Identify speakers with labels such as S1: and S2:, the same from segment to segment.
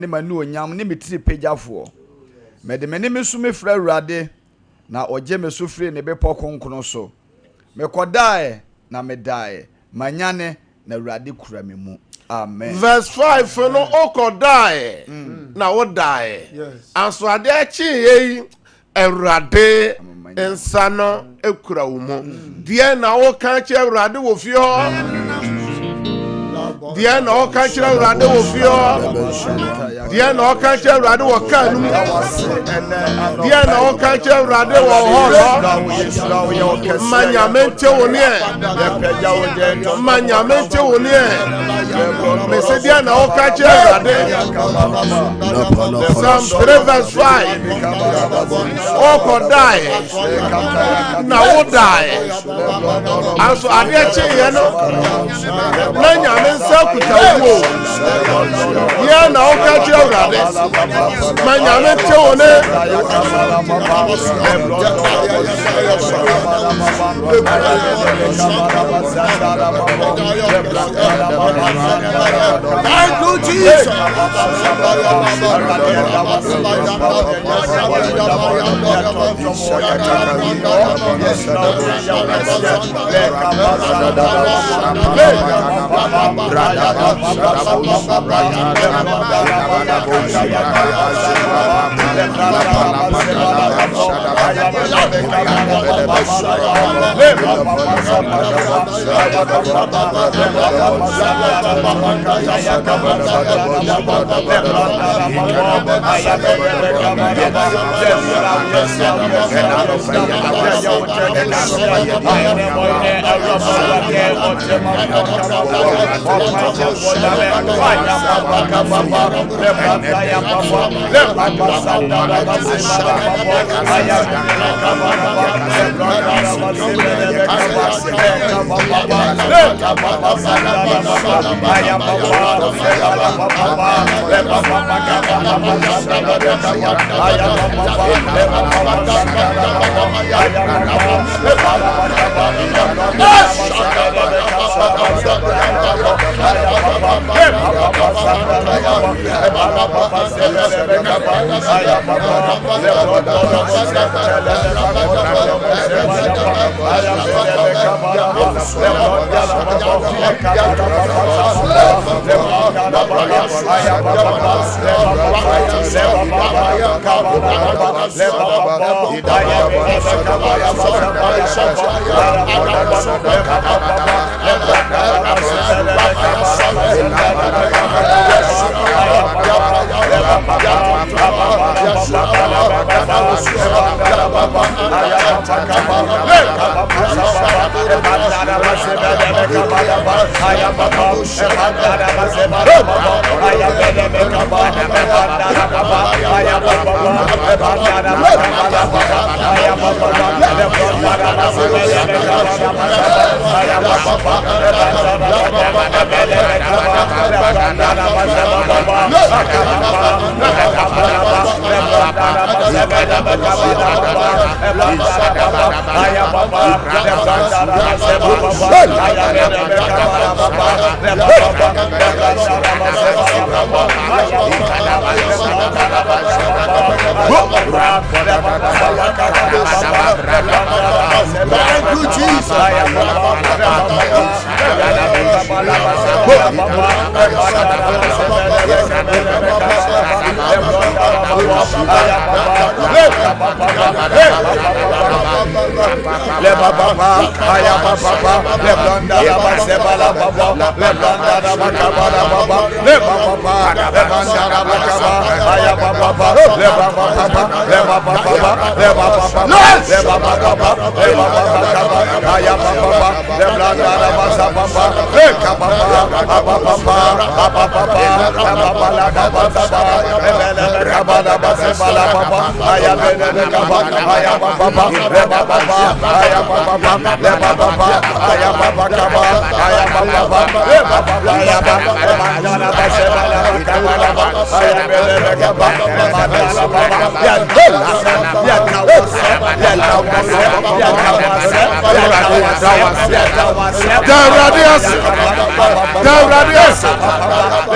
S1: ne manu onyam ne metiri pejafo me de me ne me so me fra Awurade na oje me so firi ne be pokonkron so me kodae na me dae manyane na Awurade kura me mu. Amen.
S2: Verse 5 no okodae na wo dae. Yes. Anso ade achi yi Awurade ensa no ekura wo mu. Die na wo kan chi Awurade wo fi ho. Die na wo kan chi Awurade wo fi ho. Die na wo kan chi Awurade wo kan nu. Die na wo kan chi Awurade wo ho. Manyamente wo ne. Manyamente wo ne. Me se die na wo kan chi Awurade. Psalm 3 verse 5. Oko die. Na wo die. Anso ade chi ye no. Na nyame kutawo ya na o ka je Awurade manyame te one thank you Jesus.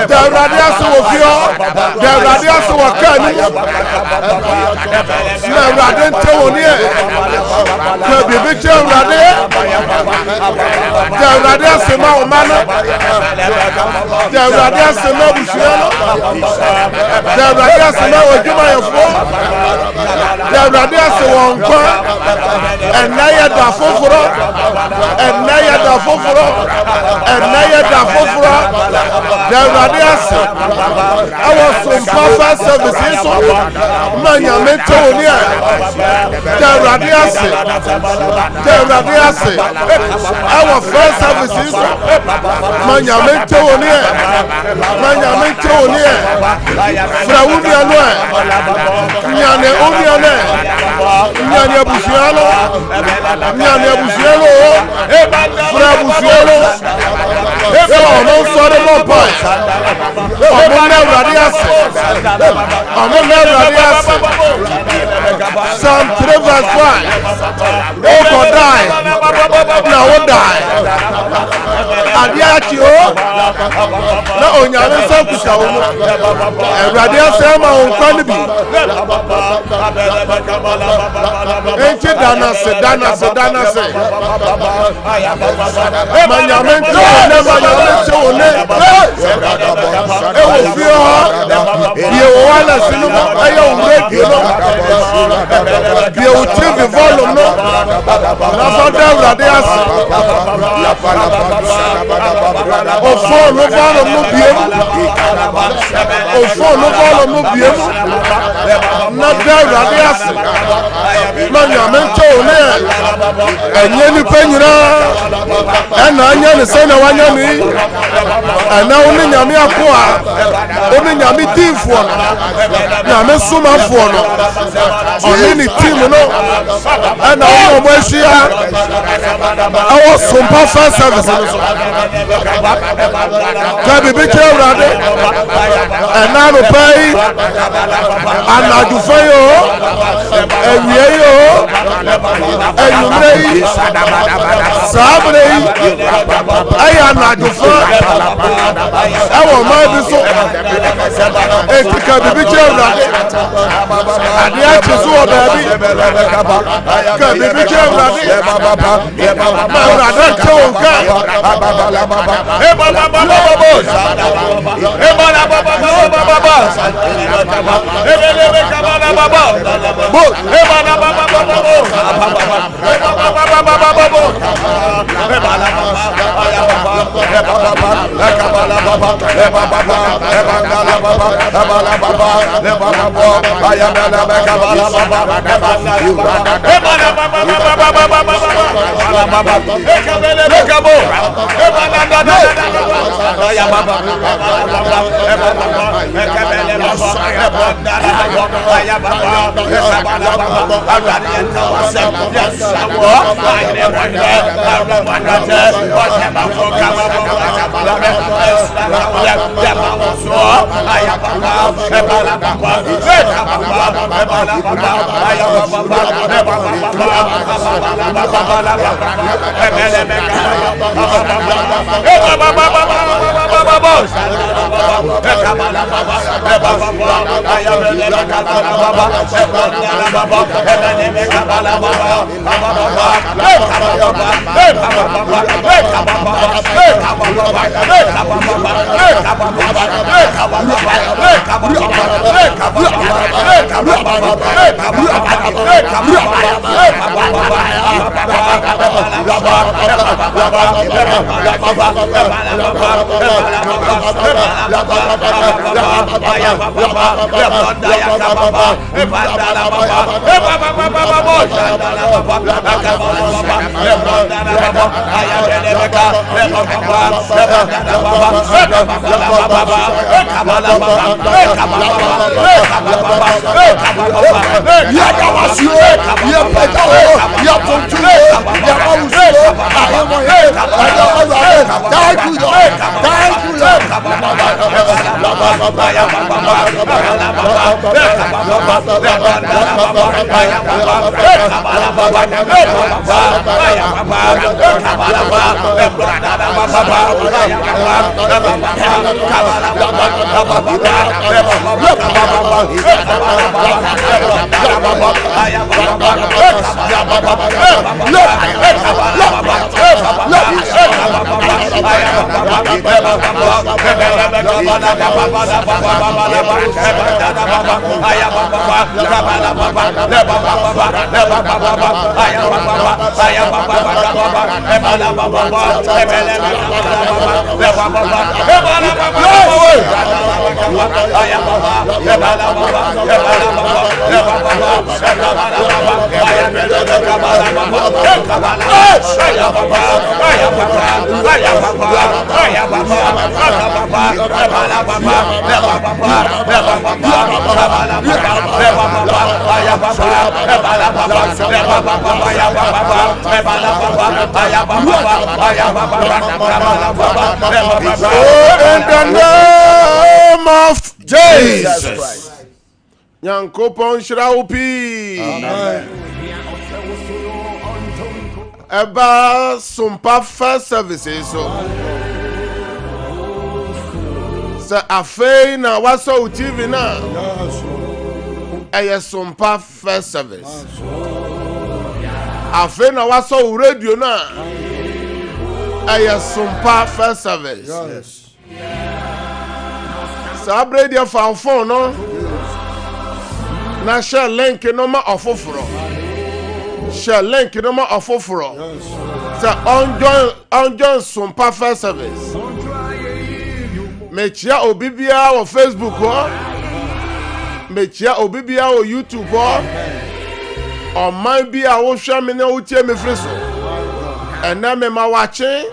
S2: Dawrade so wo fio Dawrade so wo kan na Dawrade ntewoni e ka bibi che Dawrade asema o mano Dawrade asema busuelo Dawrade asema o juma yefo Dawrade asema wonko enaya da foforo enaya da foforo enaya da foforo Dawrade ase awo Sompa service so manya mento oni a Dawrade ase awo first service so manya mento oni e Fraudi anu e nyane oni ane nyane abusiano Frabusiano no sorry no point Psalm 3 verse 1 oh God die now what die adiachi o na onyame sakusa wo Ewrade asema on kwani bi enche danase manyamento one ewo fio ye wala sinu ayo radio no ye o TV volume no na so Ewrade ase o phone no biem na Ewrade ase manyamento one enye ni penyira ena anya ni se na wanya ni ena oni nyame akoa oni nyame tinfo no nyame sumafo no oni ni team no ena oni omo ahia awo Sompa service no so ka bibi che Ewrade ena no pai anaju fayo enye yo enyumrei sabrei aya najufa awo ma bi so etika bibi che Ewrade ade a chesu o baby ka bibi che Ewrade ma Ewrade che onka In the name of Jesus Christ. Nyankopon Shiraupi. Amen. Eba Sompa first services so. Sa afei na waso TV na. Eye Sompa first service. Afei na waso radio na. Eye Sompa first service. Yes. Sa radio phone no. Na share link no ma ofoforo. Share link no ma ofoforo. Say on join Sompa first service. Mechia obibia o Facebook ho. Mechia obibia o YouTube ho. O man bia wo hwa me na utie me free so. Ena me ma wache.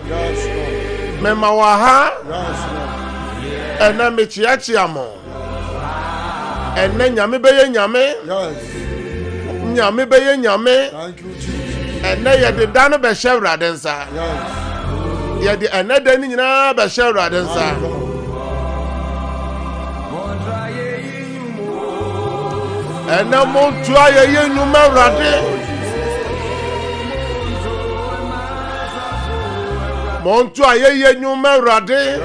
S2: Me ma wa ha. Ena mechia chiamo. Ena nyame beye nyame. Nyame beye nyame. Thank you Jesus. Ena ye de dan be hye densa. Ye de ena dan nyina be hye densa. Ena mo tua ye nyuma wrade. Mo tua ye nyuma wrade.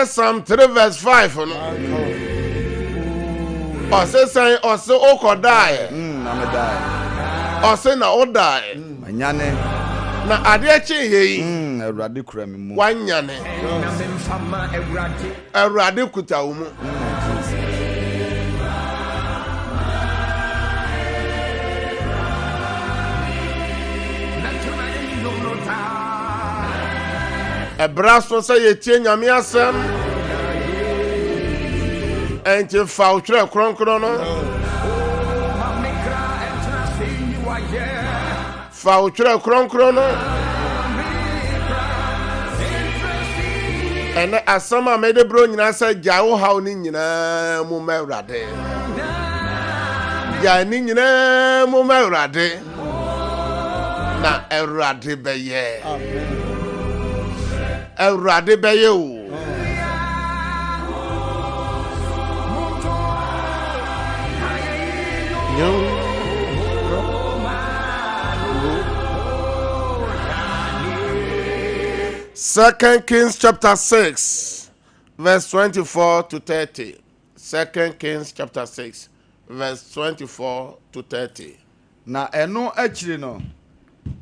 S2: Psalm 3 verse 5 no. Ose say ose okodai.
S1: Na me die.
S2: Ose na odai.
S1: Manyane.
S2: Na ade echi yeyi.
S1: Awurade kura me mu.
S2: Wanyane.
S3: Na me mfama Awurade.
S2: Awurade kuta wo mu. Ebraso say yetie nyame asem. Enti fa utre kronkron no. Fa utre kronkron no. Ene asama mede bro nyina say jawo haw ni nyina mu mawrade. Ya ni nyina mu mawrade. Na Awurade beye. Amen. Awurade beye o. Second Kings chapter 6 verse 24 to 30. Second Kings chapter 6 verse 24 to 30.
S1: Na eno akiri no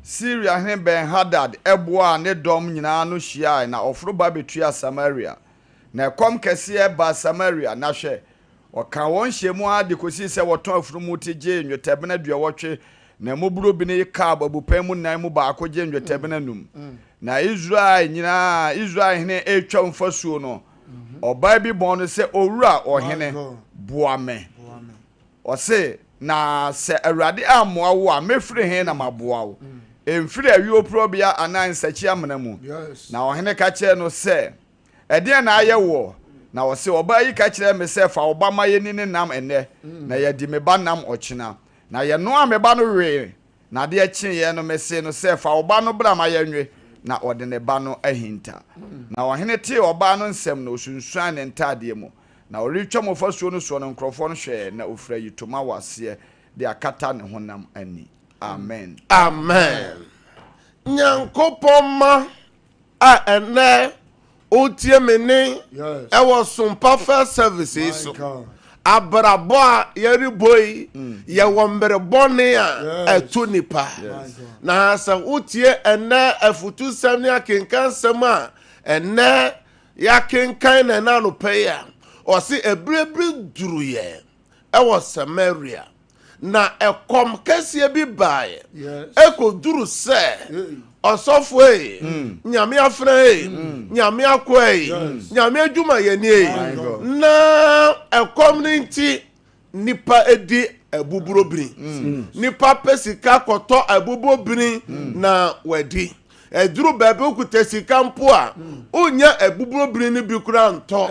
S1: Syria hen Ben Hadad eboa ne dom nyina no hia na ofro ba betua Samaria. Na ekom kese ba Samaria na hwe oka won hyemu ade kosi se woton afro mu teje nwetebena duawotwe na moburo bi ne ka ababupan mu nan mu ba akoje nwetebena num. Na Israel nyina Israel hen etwa mfasuo no oba bi bon no se owura ohene boame. Ose na se Awurade amoa wo a mefiri hen na maboa wo. Emfiri awi oprobia anan sachi amena mu. Na ohene ka kire no se ede na aye wo na wo se oba yi ka kire me se fa oba ma ye ni nam ene na ye di me ba nam ochina na ye no ameba no we na de achi ye no me se no se fa oba no bra ma ye nwe na ɔde ne ba no ahinta na ɔhene te ɔbaa no nsɛm na osunsuan ne ntaadeɛ mu na ɔretwa mɔfasuo no so no nkrɔfoɔ no hwɛ na ofira yitoma waseɛ de akata ne honam ani amen
S2: Nyankopɔn ma a ene otie me ne ewo Sompa services so abrabo a yeriboi ye wombere bone a etu nipa na sa otie ene afutu sem ne akenkan sem a ene ya kenkan na no pay a o se ebrebre duruye ewo Samaria na ekom kese bi bae ekoduru se osofo nyame afra nyame akwa nyame adwuma yeni na ekom ni nti nipa edi abuburobiri nipa pesika koto abuburobiri na wedi eduru bebe okuta sika mpo a unya abuburobiri ni bi kura nto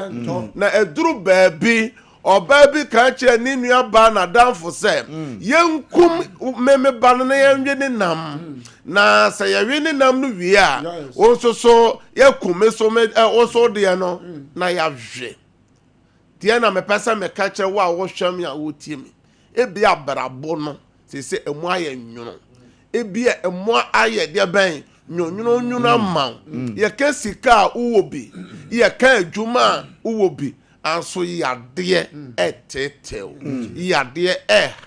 S2: na eduru bebe oba bi ka kire ni nua ba na danfo se yenkum meme ba no na yenwe ni nam na se yewe ni nam no wie a onsoso yekum so me oso de no na yahwe tie na me pesa me ka kire wa wo hwam ya wo tie mi ebi abrabo no se emu aye nwuno ebi emu aye de ben nwuno ma ye ka sika uwo bi ye ka adwuma uwo bi anso yade etetew yade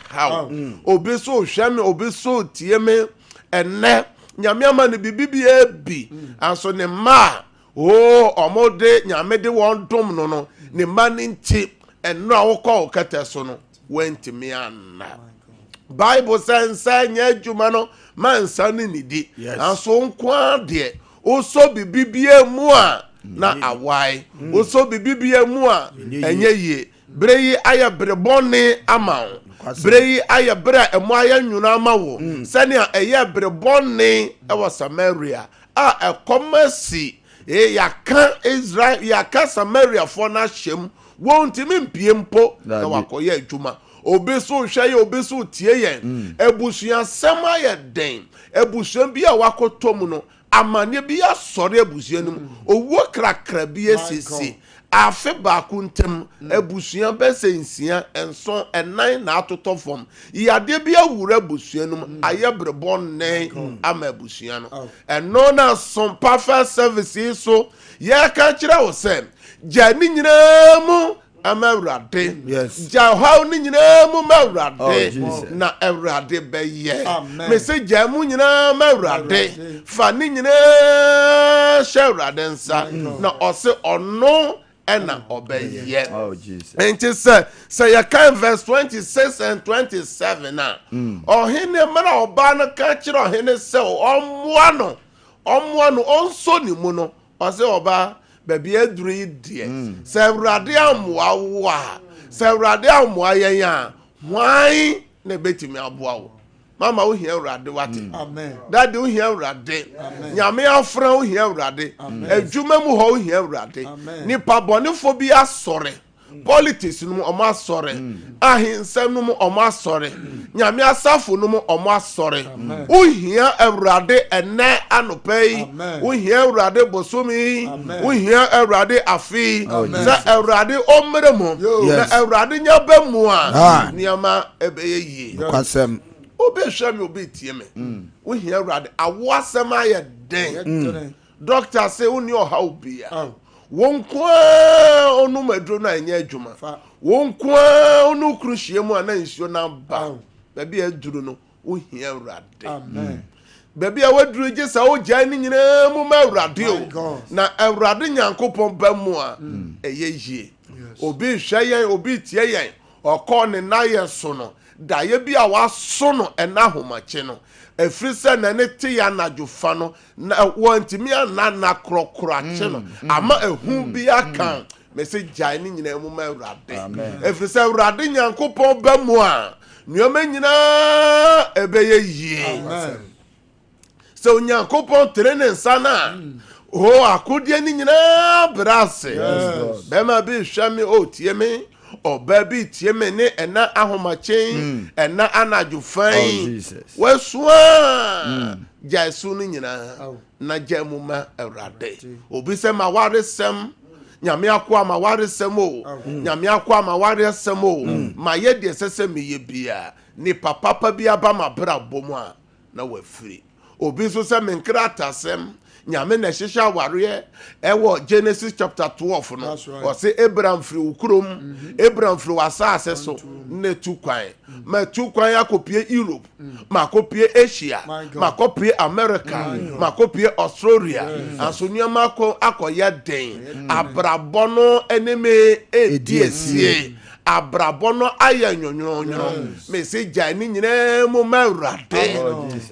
S2: how obi so hwame obi so tie me enne nyame ama ne bibibia bi anso ne ma omode nyame de won dom no ne ma ne nti enno awokọ okete so no wenti me anna Bible says nya adwuma no mansa ne nidi anso nkwa de o so bibibia mu a na awai oso bibibia mu a enye ye breyi aya brebone ama breyi aya bra emu aya nwuna ama wo sane a eye brebone ewo Samaria a ekomasi yaka Israel yaka Samaria for na hyem wontimi mpie mpo na wakoye adwuma obeso hwaye obeso tie yen ebusuan sema ye den ebusuan bi a wakotom no amane bi asore abusuan num owo krakra bi esisi afe ba kuntem abusuan besensia enso enan na atotofom yade bi awura abusuan num ayebrebon nen ama abusuan no eno na Sompa services so ye ka kire wo se jani nyina mu amawrade jahaw ni nyina mu mawrade na awrade beye message amu nyina mawrade fa ni nyina shawrade nsa na ose ono ena obeye enti say you can verse 26 and 27 na ohene mara oba no ka kire ohene se omwa no onso ni mu no ose oba baby eduru die se awrade amwa wa se awrade amwa yen a hwan na betimi aboa wo mama wo hia awrade wate amen daddy wo hia awrade nyame afra wo hia awrade adwuma mu ho wo hia awrade ni pabonefo bi asore politics no omo asore ahinsam no omo asore nyame asafo no omo asore uhia awrade ene anopai uhia awrade bosomi uhia awrade afi za awrade omremo na awrade nyaba mu a niama ebeye yi kwasem obi hwami obi tie me uhia awrade awasem aye den doctor say uni oha obi a wonkwa onu madro na anya adwuma wonkwa onu kruhie mu ana nsuo na ba baby aduru no wo hia awrade amen baby awaduru gesa wo gya ni nyina mu ma awrade o na awrade Nyankopɔn ba mu a eye yie obi hwɛyen obi tieyen okɔ ne na ye so no da ye bi a wa so no ena homache no efrise na ne te ya na dwofa no na wantimi na krokro ache no ama ehu bi aka message jai ni nyina mu ma awrade efrise awrade Nyankopɔn ba mu a nyoma nyina ebeye yie so Nyankopɔn trene sana akodie ni nyina brase bema bi hwame o tie me o baby tie me ne ena ahomachen ena anadwo fan wasua jaisu no nyina na jamuma Awurade obi se ma waresem nyame akwa ma waresem o nyame akwa ma waresem o ma ye de sese me ye bia ni papa bia ba ma bra bomu a na wafiri obi so se me nkra tasem nyame na hihya ware ewo Genesis chapter 12 no o se Abraham firi ukrom Abraham firi wasase so ne tukwan ma tukwan akopie Europe ma kopie Asia ma kopie America ma kopie Australia aso nyama akoya den abrabono eneme ediesie abrabono aya nyonyonyo me se gya ni nyina mu Awurade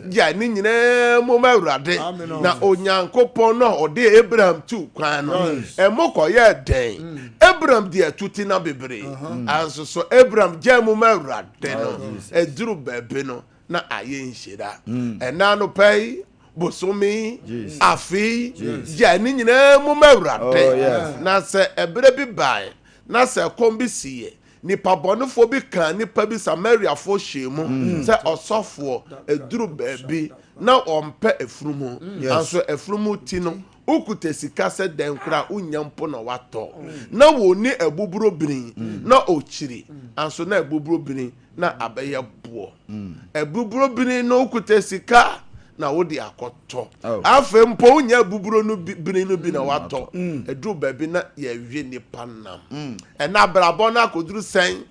S2: gya ni nyina mu Awurade na onyankopon no ode Abraham tu kwan no emokoye den Abraham de atuti na bebre anso so Abraham gya mu Awurade no eduru bebe no na aye nhira ena no pai bosomi afi gya ni nyina mu Awurade na se ebre bi bai na se kombisiye nipa bonofo bi kan nipa bi Samaria fo hyemu se osofo eduru baabi na ompe efrumu anso efrumu ti no ukuta sika se denkura unyampo na wato na woni ebuburo brin na ochiri anso na ebuburo brin na abeye bo ebuburo brin no ukuta sika na wodi akoto afa mpo unya buburo no brin no bi na wato eduru baabi na ye hwe nipa nam na brabo na akoduru sen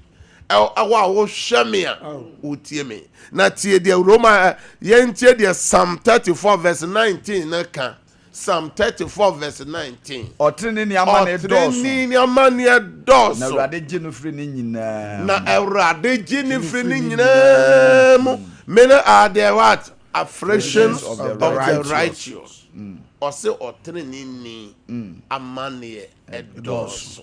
S2: awa wo hwemia utie me na tie de Roma yentie de Psalm 34 verse 19 na ka Psalm 34 verse 19
S1: Otrini ni amane doso
S2: Otrini ni amane doso
S1: na Awurade gye no firi ni nyina
S2: na Awurade gye no firi ni nyina mu many are the what afflictions of the righteous ose otrini ni amane doso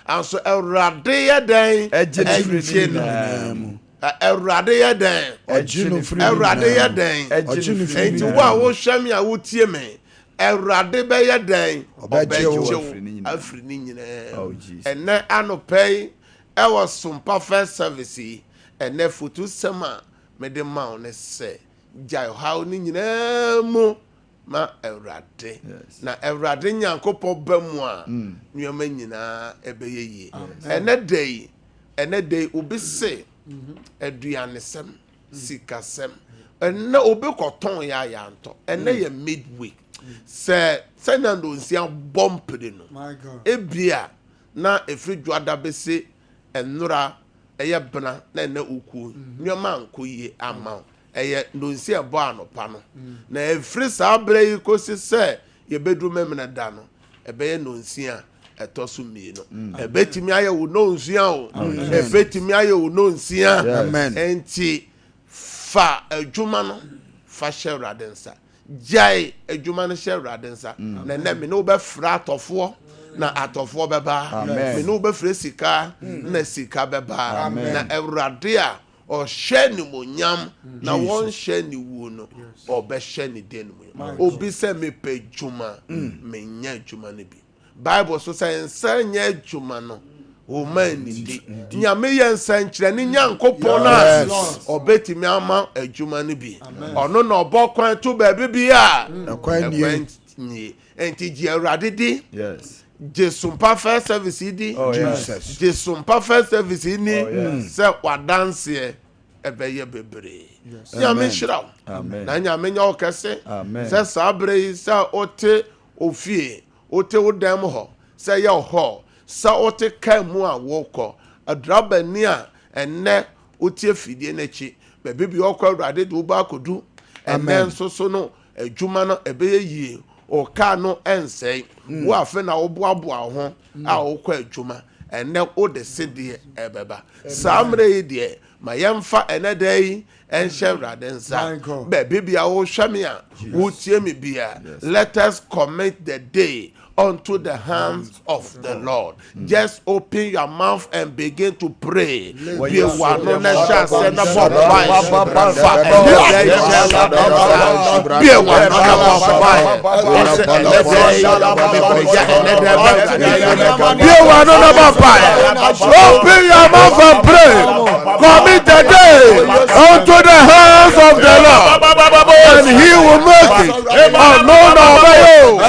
S2: anso Awurade ya dan egye no Awurade ya dan Awurade ya dan enti wo hwam ya wotie me Awurade be ya dan obegye afri ni nyina ene anopei ewo Sompa first service ene fotu sema me de ma ne se jai how ni nyina mu ma Awurade na Awurade nyankopɔ ba mu a nyoma nyina ebeyeye ene dey obi se aduanesem sikasem ene obi koton ya yanto ene ye midweek se na ndonsia bompede no ebia na efridwada bese enura eye bena na ene uku nyoma nkoye ama eye ndonsia bo anopa no na efri sabre yi kosi se ye bedu memena da no ebeye ndonsia etosu mi no ebetimi aye wo nonsia o ebetimi aye wo nonsia enti fa adwuma no fa Awurade nsa jai adwuma no Awurade nsa na me no be fra atofo na atofo beba me no be fra sika na sika beba na Awurade a o hye ni monyam na won hye ni wu no o be hye ni den mu obi se me pe adwuma me nya adwuma ne bi Bible so say nsanya adwuma no o man ni di nyame ye nsankyere ni nyankopon na obetimi ama adwuma ne bi ono na obokwan to ba bi a ekwan ni enti ji Awurade di je Sompa first service di Jesus je Sompa first service ni se wadanse ebeye bebre nyame shiraw na nyame nya okese se sabre se ote ofie ote wodam ho se ye ho sa ote kan mu a woko adraba ni a enne ote fidie nachi bebe bi okwa Awurade do ba kodu enne so no adwuma no ebeye yie o ka no ensei wo afa na wo boaboa ho a okwa adwuma enne o de sede ebeba samre yi de ma yemfa ene dai enhye Awurade nsa bebe bi a wo hwame a wo tie me bia let us commit the day unto the hands of the Lord. Just open your mouth and begin to pray. Open your mouth and pray. Commit the day unto the hands of the Lord, and He will make it unknown of you.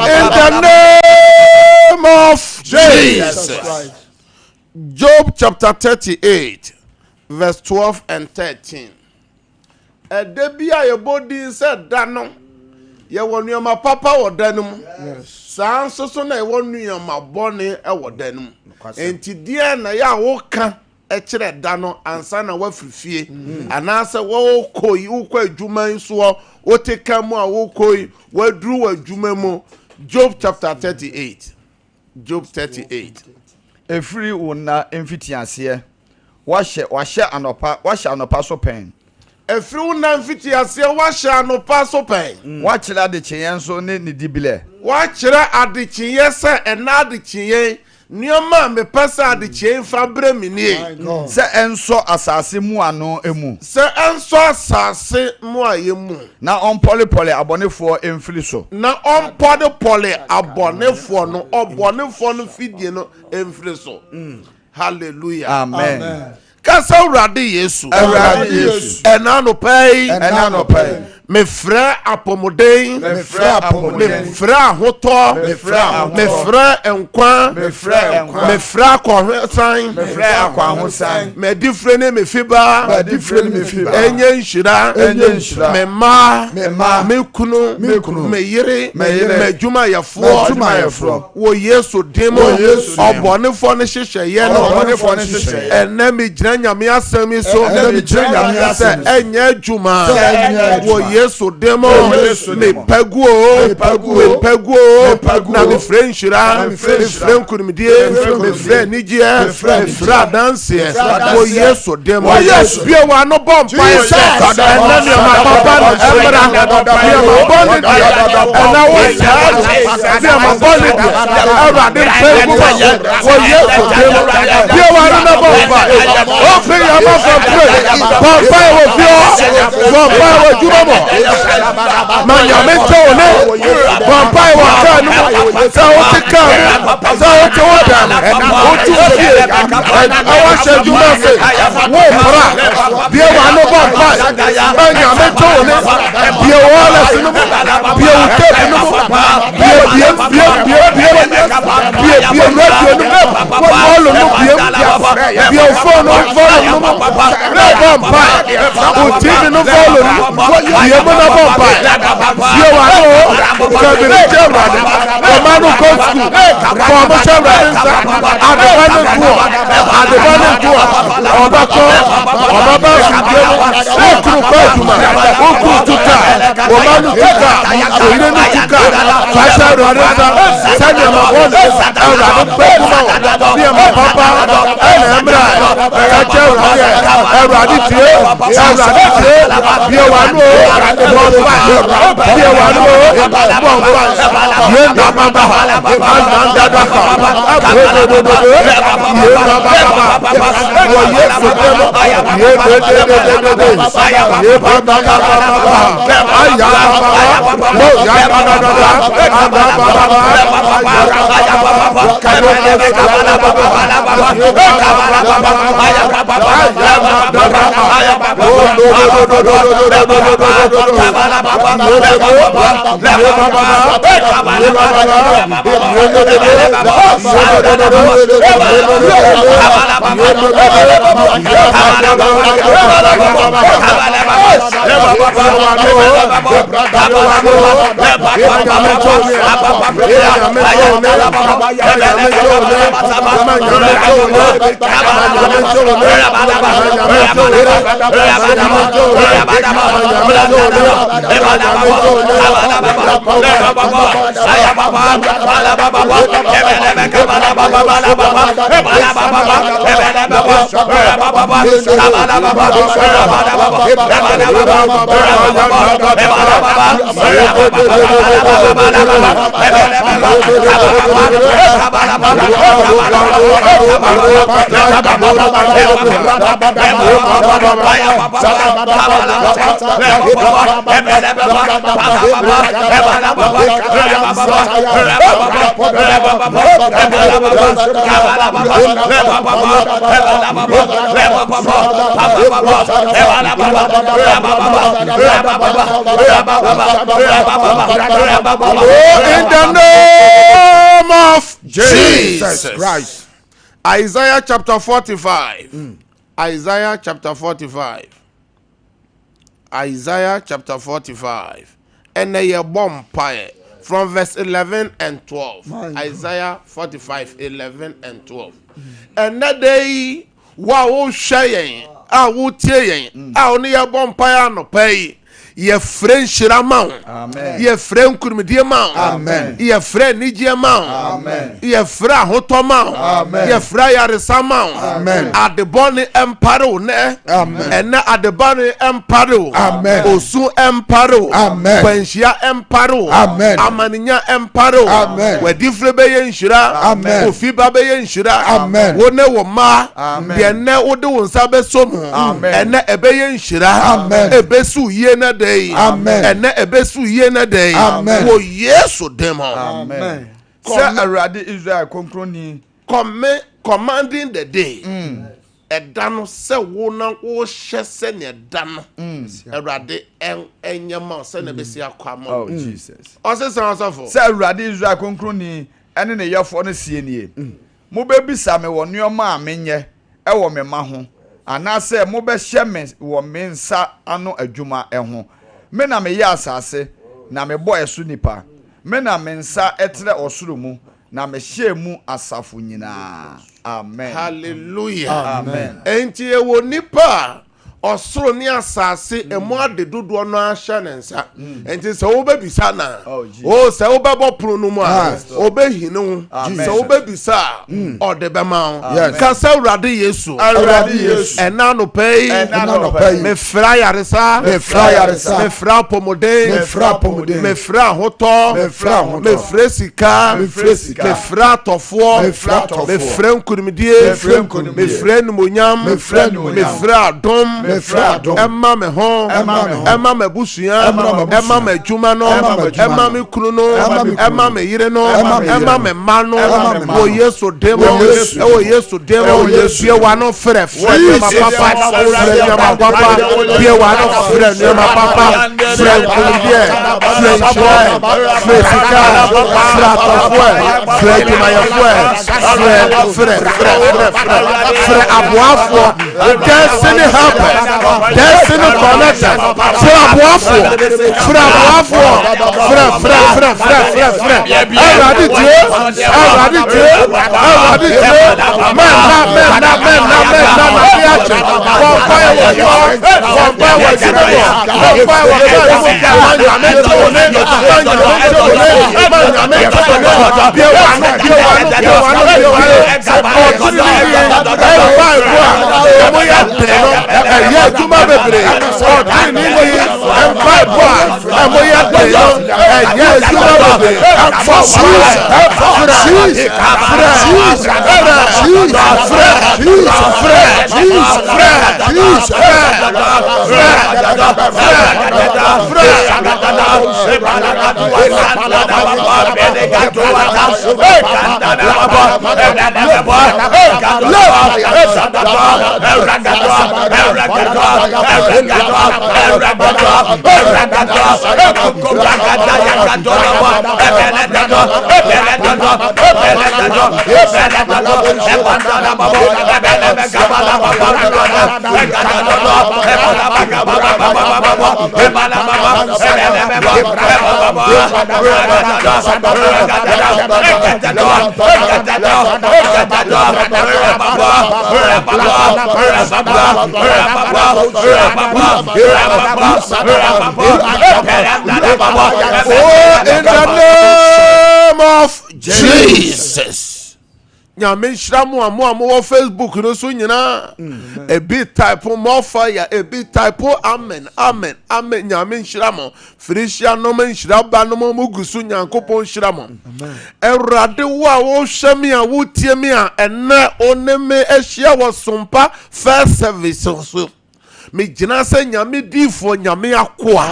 S2: In the name of Jesus. Job chapter 38, verse 12 and 13. Edebia your body said Dano. Ye won your ma papa or denum. San so na won your ma bonny e wo denum. Enti dia na ya woka e kire Dano ansa na wafifie. Anasa wo koyi ukwa adwuma nso o teka mu a wo koyi wadru adwuma mu. Job chapter 38. Job 38.
S1: Every una emfitiase washe anopa so pen.
S2: Every una emfitiase washe anopa so pen.
S1: Wachira de cheyen so ne dibile.
S2: Wachira adichiye se ena adichiye nioma me pesa adichiye fabre mini.
S1: Se enso asase mu ano emu.
S2: Se enso asase mu ayemu.
S1: Na on pole abonefo emfiri so.
S2: Na on pole abonefo no obonefo no fidie no emfiri so. Hallelujah.
S1: Amen.
S2: Kasa urade Yesu. Enano pay. Me frère apomodin, me frère hoto, me frère enkwan, me frère kwahosan, me different me fiba, enye nshira, me ma, me kunu, me yire, me juma yafo, wo Yesu demo, obonefo ne hihye ye no, enne me gyina nyame asemi so, enye juma, wo Yesu demo me paguo na me friendshira me friend kunimdie me friend nijie me friend dance wo Yesu demo bia wa no bomb pa and then my papa emra bia my bond and now what bia my bond emra dem pagu wo Yesu demo bia wa no bomb pa open your mouth and pray bomb pa wo bia bomb pa wo jumomo manya mentone vampire wa kanu sa otika sa otoda otuke awa shejuma se wo pra bia wa no vampire manya mentone bia wala sinu bia utepe no bia wala no bia phone no vampire utini no follow bia mo na vampire bia wa no Manu go school. Promotion Ransa. Adevane Gua. Obako. Obaba Sugero. Okru Kwatuma. Okru Tuka. Omanu Tuka. Oyinu Tuka. Fasha Ransa. Sanya Mabone. Eradu Kwatuma. Bia Mapapa. Emra. Kacha Ransa. Eradu Tie. Bia Wanu. Bia Wanu. Yenda baba ananda baba abrebe yenda baba wo Yesu demo yenda baba aya baba wo ya baba in the name of Jesus Christ. Isaiah chapter 45. Isaiah chapter 45. Isaiah chapter 45. And a bomb pie from verse 11 and 12. Isaiah 45, 11 and 12. And that day, wow, shayin', I will tell you, I only a bomb pie no pay. Ye friend Shiramount, amen. Ye friend Kurmediamount, amen. Ye friend Nijiamount, amen. Ye friend Hotomount, amen. Ye friend Yarisamount, amen. At the Bonnie Emparo, ne, amen. And now at the Bonnie Emparo, amen. Osu Emparo, amen. Pensia Emparo, amen. Amaninya Emparo, amen. Where Diflebe Shira, amen. Ofibabe Shira, amen. Wone Woma, amen. Yene Odo Sabe Somu, amen. And Ebe Shira, amen. Ebesu Yena. Amen. And na ebesu ye na day. Amen. Wo Yesu demo. Amen. Say Arade Israel konkroni commanding the day. Edano se wo na wo hyese ne edano. Arade enyama se na besi akwama. Oh Jesus. O se sanfo. Say Arade Israel konkroni ene ne yefo no sie nie. Mo be bisa me wo nioma amenye e wo me ma ho. Anase mo be hye me wo mensa ano adwuma eho me na me ya asase na me boy so nipa me na mensa etre osoro mu na me hye mu asafo nyina. Amen. Hallelujah. Amen. Enti e wo nipa osoro ni asase emu ade dodo no ahye ne nsa enti se wo bebisa na o se wo bebo pro no mu a obehinu se wo bebisa ode bema ka se urade Yesu ena no pay me fra yaresa me fra pomode me fra hoto me fra sika me fra tofo me fra nkurumidie me fra numonyam me fra dom Emma me home, Emma me busuya, Emma me juma no, Emma me kruno, Emma me ireno, Emma me mano, oh Yesu demo, oh Yesu demo, Yesu wano fre ma papa, Yesu wano fre ma papa, fre kulidie, fre sika, fre fre abuafo, destiny helper. Destiny connected. Fra boafo. Tuma bebre o tini ni empire boy amoya deyo yes tuma bebre for in the name of Jesus. Nyame shramu amu Facebook no so nyina a bit type more fire a bit type amen nyame shramu frisia no men shraba no mugusu nyankopon shramu erade wo hwemi a wo tie mi a enne oneme ehia wo sompa first service so me jina se nyame difo nyame akoa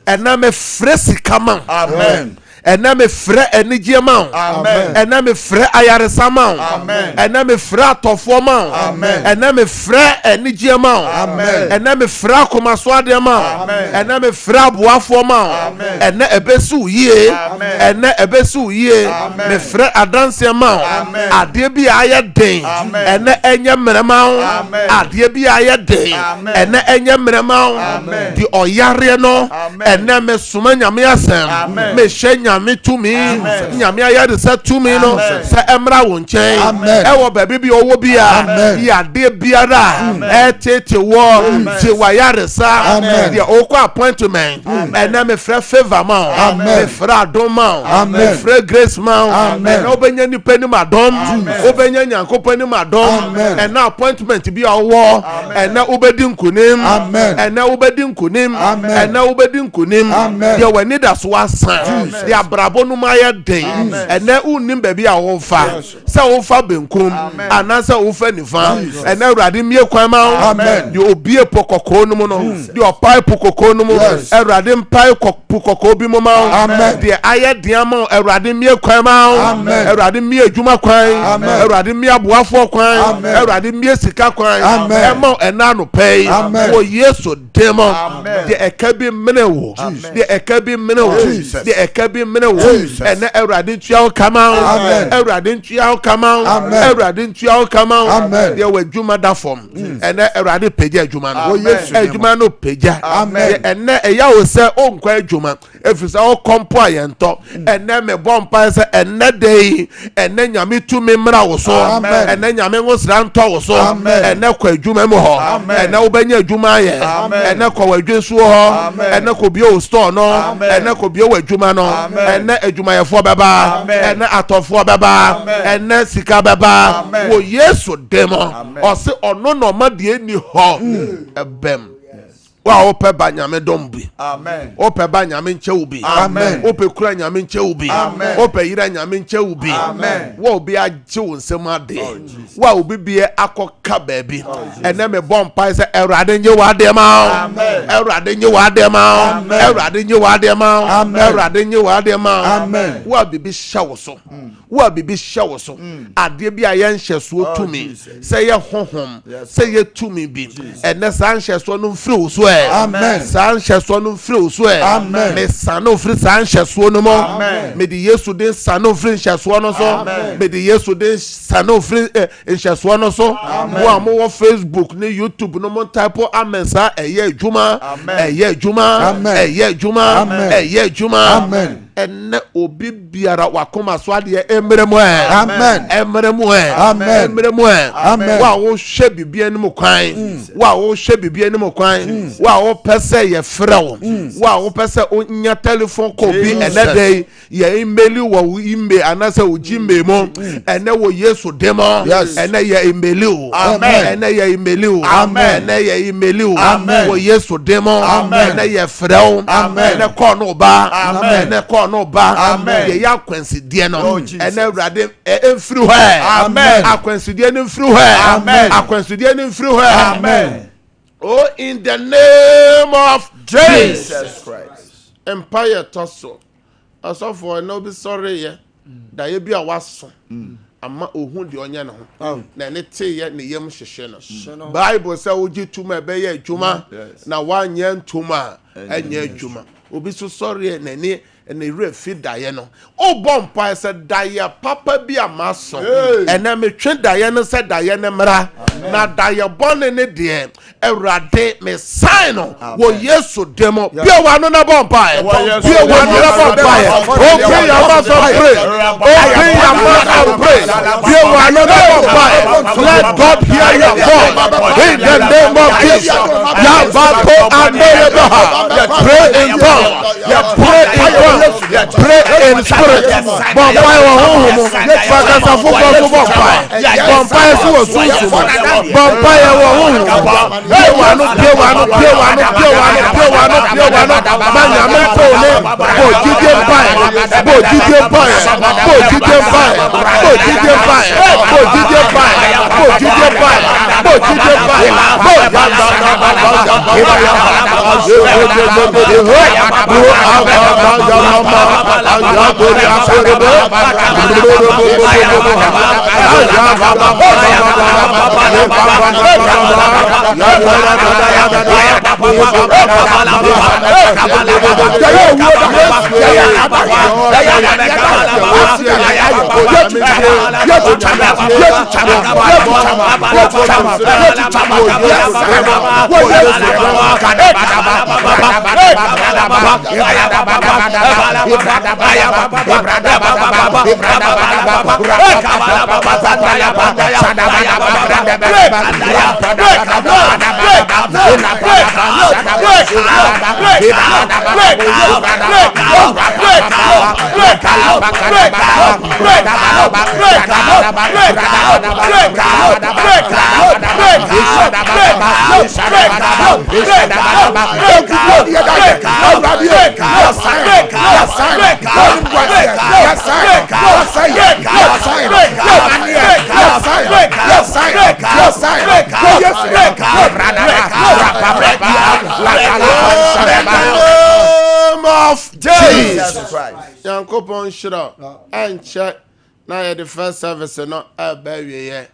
S2: ena me fresi kama amen ena me frɛ enigye ma amen ena me frɛ ayaresa ma amen ena me frɛ atofo ma amen ena me frɛ enigye ma amen ena me frɛ komaso ade ma amen ena me frɛ aboafo ma amen ena ebesu yie ena ebesu yie me frɛ adanse ma amen ade bi aye den ena enye mmerema ade bi aye den ena enye mmerema di oyare no ena me soma nyame asem me hye nyame tumi nyame ayade sa tumi no sa emra wo nchen ewo baby bi owo bia ya de biara etete wo je wayare sa de okwa appointment ena me frɛ favor ma me frɛ adom ma me frɛ grace ma ena obenya ni pani madom obenya nyankopon ni madom ena appointment bi owo ena obedi nkunim ena obedi nkunim ena obedi nkunim de wani da so asan de abrabo no maya den ena unim baby a wo fa se wo fa benkum ana se wo fa nifa ena awrade mie kwan ma de obie pokoko no no de opai pokoko no mo awrade mpai pokoko bi mo ma de aye den ma awrade mie kwan ma awrade mie adwuma kwan awrade mie aboafo kwan awrade mie sika kwan ema ena no pay wo Yesu demo de ekabi menewo de ekabi menewo de ekabi menewo ena awrade tua kama awrade tua kama awrade tua kama de wadwuma da fom ena awrade peja adwuma no adwuma no peja ena eya wo se onkwa adwuma efisa o kompo ayento ene me bompa se ene dey ene nyame tumi mra wo so ene nyame ngosra nto wo so ene kwa adwuma mu ho ene wo benya adwuma ye ene kwa wadwensu ho ene ko bi o store no ene ko bi o adwuma no ene adwumayefo beba ene atofo beba ene sika beba wo Yesu demo o se ono no ma de ni ho ebem wa ope ba nyame dombi amen ope ba nyame nche ubi amen ope kura nyame nche ubi amen ope yira nyame nche ubi amen wa obi agye wonsem ade wa obi bie akoka baabi ene me bompa se Awurade nye wa de ma amen Awurade nye wa de ma amen Awurade nye wa de ma amen Awurade nye wa de ma amen wa bibi hye so wa bibi hye so ade bi aye nhyeso tumi se ye honhom se ye tumi bi ene sa nhyeso no mfiri so amen san hyeso no mfiri so amen me san no mfiri san hyeso no mo me di Yesu den san no mfiri hyeso no so me di Yesu den san no mfiri hyeso no so wo am Facebook ne YouTube no mo type amen sa eye adwuma eye adwuma eye adwuma eye adwuma amen enne obi biara wakoma so ade emremu amen emremu amen emremu amen wa wo hwe bibia ne mo kwan wa wo hwe bibia ne mo kwan wa wo pese ye frewo wa wo pese onya telephone call bi enede ye email wo email anase wo gmail mo ene wo Yesu demo ene ye email o amen ene ye email o amen ene ye email o amen wo Yesu demo ene ye frewo ene call no ba ene call no ba amen ye yakwensi die no ene Awurade emfiri ho amen akwensi die no mfiri ho amen akwensi die no mfiri ho amen. Oh, in the name of Jesus Christ. Empire tosso. Also for no be sorry ye. Da ye bi a waso. Ama ohun de onya ne ho. Na ne te ye ne yem hwehwe no. Bible say ogi tuma be ye adwuma na wanye ntuma anya adwuma. Obi so sorry na ne ene refi daye no o bompa se daye papa bi amaso ene me twe daye no se daye ne mra na daye bone ne de Awurade me sign no wo Yesu demo bi wa no na bompa bi wa no na bompa o pray your mouth and pray o pray your mouth and pray bi wa no na bompa let God hear your voice in the name of Jesus ya ba ko anele pray in God ya pray in God pray in spirit bompai wa homo fakasa fuko bompai bompai so susu bompai wa homo wa no manya me ko ne bo jide pai Jesus Christ. Yankopon shira and check now the first service no bury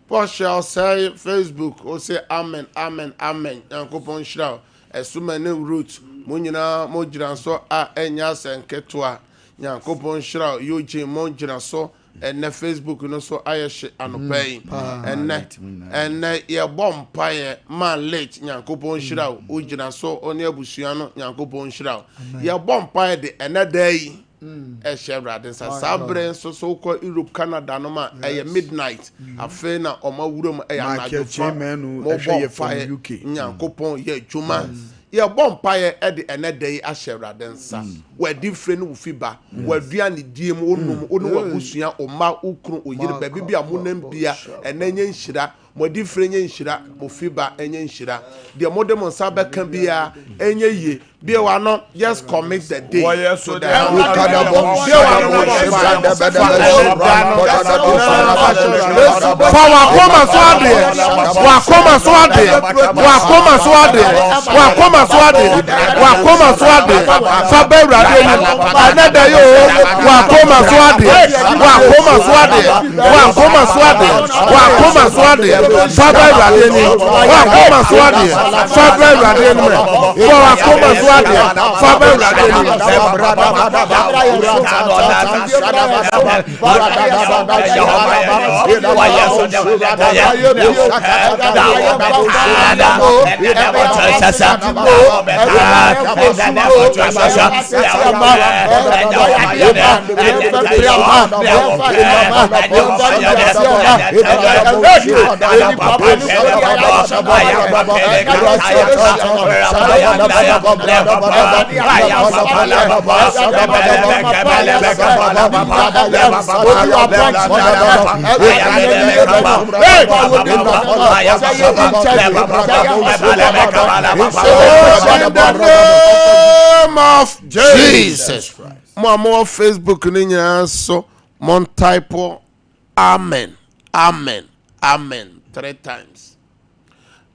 S2: Porsche say Facebook or say amen Yankopon shira esumane root munyina mojira so a enya senketwa Yankopon shira yoje mojira so and Facebook no so ayesh anopai and ye bompaye man late Nyankopon shira ugina so oni abusua no Nyankopon shira ye bompaye de day Shebra Sabre so called Europe, Canada, no ma midnight. A fena or my room a fire UK. Nyankopon ye Juma. Ye bompire at the end day a Shebra dancer. Where different ufiba, where Diani Dim Busia or Ma Ukru or Yer baby a munem beer and then yen shira. More different yen shira, Mofiba and yen shira. The modern Sabe can be a any ye. They were not just commit the day. So Jesus. More Facebook ninya so mon typo amen amen amen 3 times.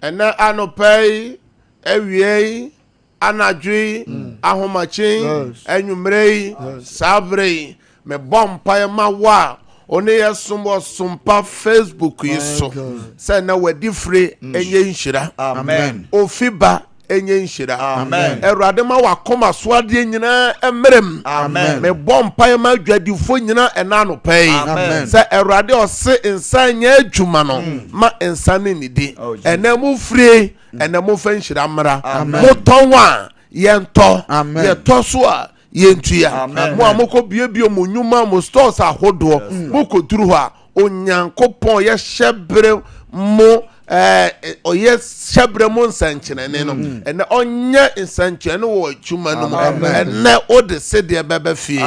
S2: And now I no pay every anadwi ahomachin enumrei sabrei me bompa ma wa one yesumbo sompa Facebook yiso say na wadi free enye nhira amen ofiba enye nhira amen erade ma wakoma soade nyina emrem amen me bompa ma dwadifo nyina enano pay say erade ose insan nya adwuma no ma insan ni di enamu free enamu fa nhira mra motonwa yento yeto so a yentua mo amoko biebio mo nyuma mo stores ahodo mo koduru ho a onyankopon ye hyebre mo oye hyebre mo nsankyene no ene onye nsankyene wo adwuma no ene ode sede bebe fie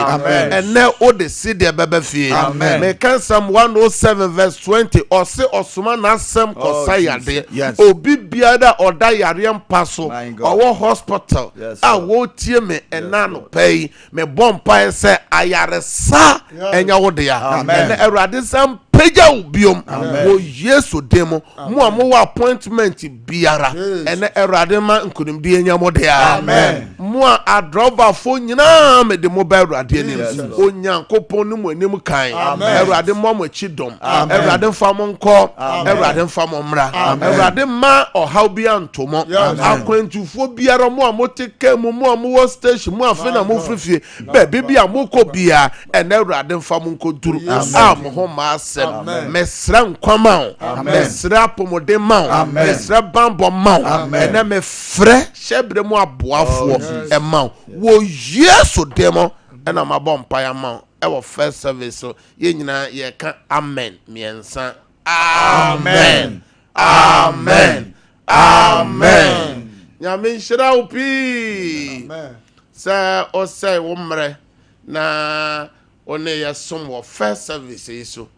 S2: ene ode sede bebe fie me kan Psalm 107 verse 20 ose osoma na asem kosayade obi biada oda yare mpaso owo hospital a wo tie me enano pay me bompa se ayaresa enya wode ya ene Awurade sam peja ubiom wo Yesu demo mo amowa appointment biara ene Awurade ma nkunimdi enya mode ya amen mo adrover fo nyina me de mobile Awurade ni onyankopon no mo anim kan Awurade mo mo chidom Awurade fa mo nko Awurade fa mo mra Awurade ma ohaw bi antomo akwantufo biara mo amoteke mo amowo station mo afena mo frifie be bi amoko bia ene Awurade fa mo nko duru mo ho ma asem mesra nkwama mesra pomode ma mesra bambo ma ene me frɛ hyebre mu aboafo ema wo Yesu demo ena mabompa ya ma ewo first service so ye nyina ye ka amen miensa amen amen amen nyame nhyira upi amen sa o say wo mre na one ye som wo first service so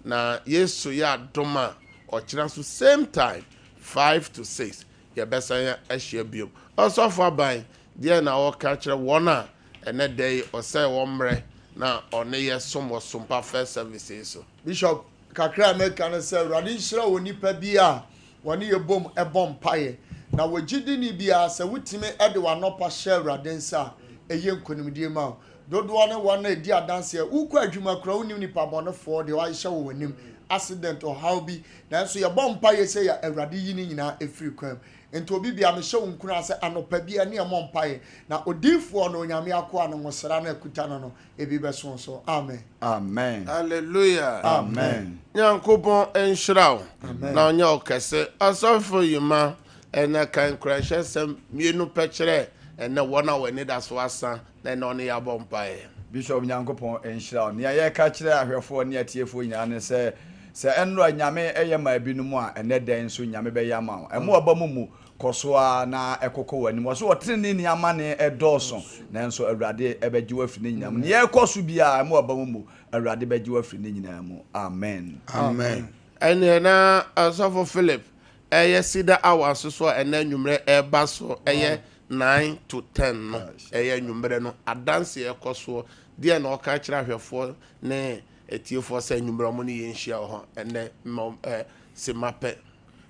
S2: na Yesu ya doma o kira so same time 5 to 6 ye besa ya ahia biom also for by there na o ka kira wona ene day o say wo mre na one ye som wo sompa first service so Bishop kakra America na say Awurade nhira woni pa bi a woni ye bom ebom paye na wogidi ni bia se wutime ede wanopa share Awurade nsa eye nkonimdie ma dodo ne wona edi adanse ukwa adwuma kura unim ni pabonefo de wa hye wo wanim
S4: accident or how be nanso ye bom pa ye say ya awrade yi ni nyina efiri kwam ento obi bia me hye wonkuna se anopa bia ne mo mpa ye na odifo no onyame akoa no ngosra na akuta no ebi beso so amen
S1: amen
S2: hallelujah
S1: amen
S2: nyankopon enhyiraw na onya okese asofo yima ena kan krashe sem mienu pekere ena wona wani da so asa na no ne ya bompa ye
S1: Bishop Nyankopon enhyiraw ne ye ka kire ahwefo ne atiefo nyina ne se enro nyame eye ma binumu a ene den so nyame be yama emo oba mumu kosoa na ekoko wani mo so otrene ni amane edoso nanso awurade ebeji wafiri nyina mu ne ye koso bia emo oba mumu awurade beji wafiri nyina mu amen
S2: amen ene na asofo Philip eye sida awaso so ena nwumre eba so eye 9 to 10 no eye nwumre no adanse ekoso de na oka kira hwefo ne etiefo se nwumre mo ne yenhia ho ene semape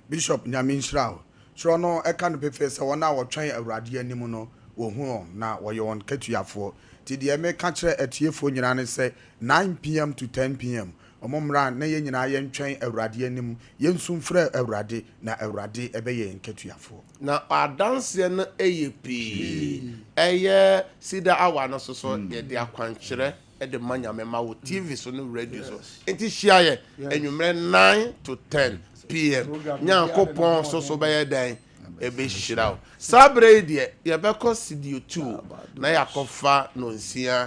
S5: Bishop Nyaminshraw so no eka no pefe se wona wotwan awurade anim no wo hu na wo ye won katuafo ti de me ka kire etiefo nyina ne se 9 pm to 10 pm omomra na ye nyina ye ntwan awurade anim ye nsumfra awurade na awurade ebe ye nkatuafo
S2: na adanse no eyepi eye sida awa no so ye de akwankyere e de manyame ma wo TV so no radio so enti hia ye enwumre 9 to 10 pm nyankopon so be ye dan ebe hyiraw sabre die ye be ko studio 2 na yakofa no nsia